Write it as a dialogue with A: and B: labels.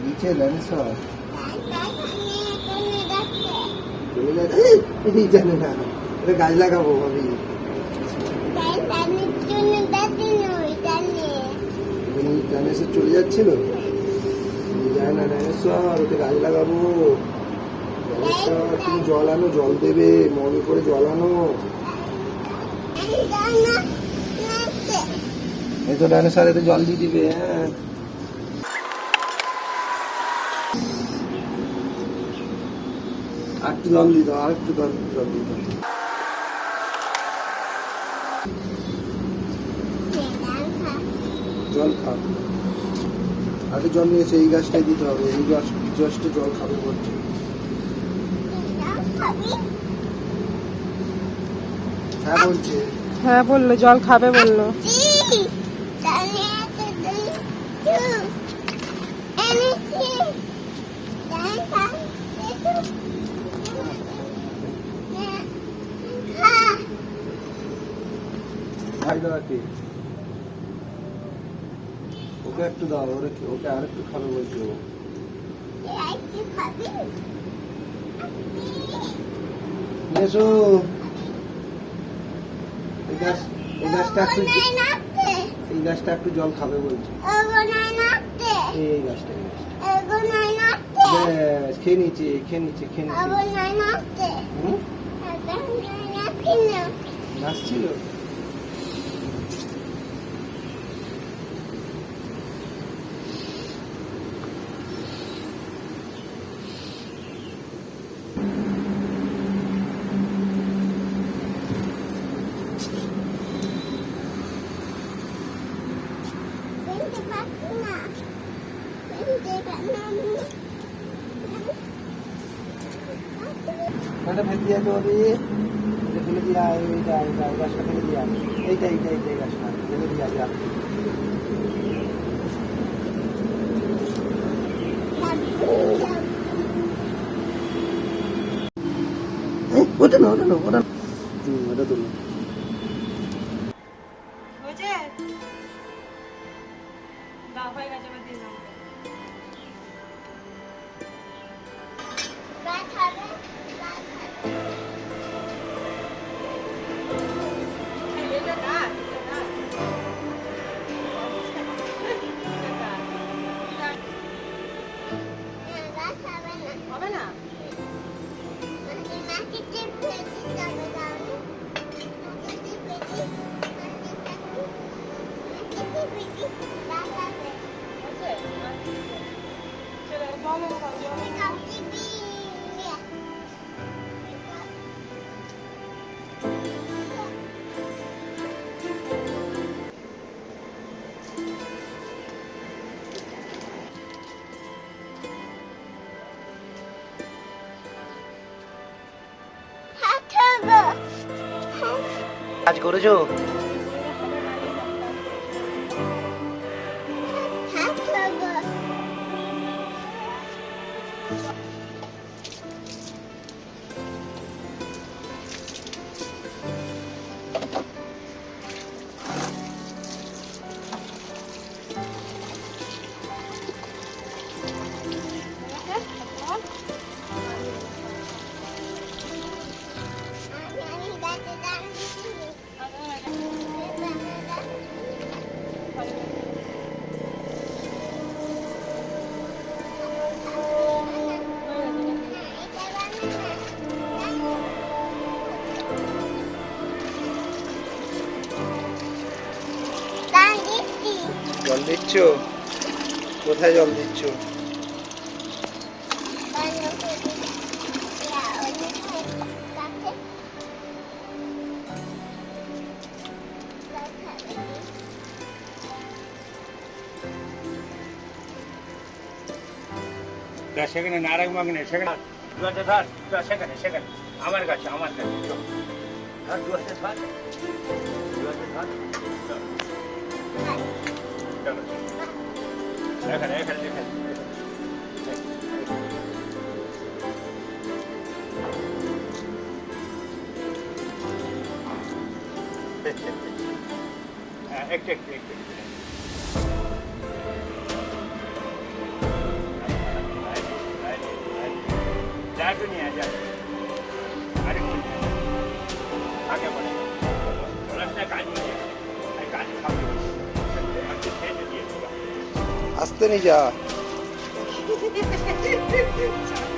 A: নিচে ডাইনোসর জানে না, এটা গাছ লাগাবো ভাবি। ডাইনোসর চলে যাচ্ছিল, যায় না ডাইনোসর, ওতে গাছ লাগাবো। ডাইনোসর তুমি জল আনো, জল দেবে, মগে করে জল আনো। এই তো ডাইনোসর, এতে জল দিয়ে দিবে। হ্যাঁ, আর একটু জল দিয়ে দাও, আর একটু জল দিয়ে দাও। জল খাও, আগে জল নিয়েছে, এই গাছটাই দিতে হবে। এই গাছটা জল খাবে বলছে। হ্যাঁ বলছে,
B: হ্যাঁ বললো জল খাবে বললো।
A: ভাই দাদাকে ওকে একটু দাও, ওকে আর একটু খাবে বলছে। ও এসো, এই গাছটা একটু জল খাবে বলছে। এই গাছটা খেয়ে নিচ্ছে, নাচছিল। ফেলে দিয়া যাবে, ফেলে দিয়া, এইটা গাছটা ফেলে দিয়া, এইটা গাছটা ফেলে দিয়া যা। ওটা না, ওটা তুলো। কাজ করেছো? জল দিচ্ছ? কোথায় জল দিচ্ছ?
C: সেখানে নারায়ণ মাগনে সেখানে দুয়ারটা ধর সেখানে সেখানে আমার কাছে চল ধর দুয়ারটা ধর দুয়ারটা ধর চলো এখানে এখানে এখানে একটু একটু একটু जा दुनिया जा अरे आगे बढ़े रास्ता काली है काली खाओ अच्छे से दिए
A: আসতে নি যা
B: চল।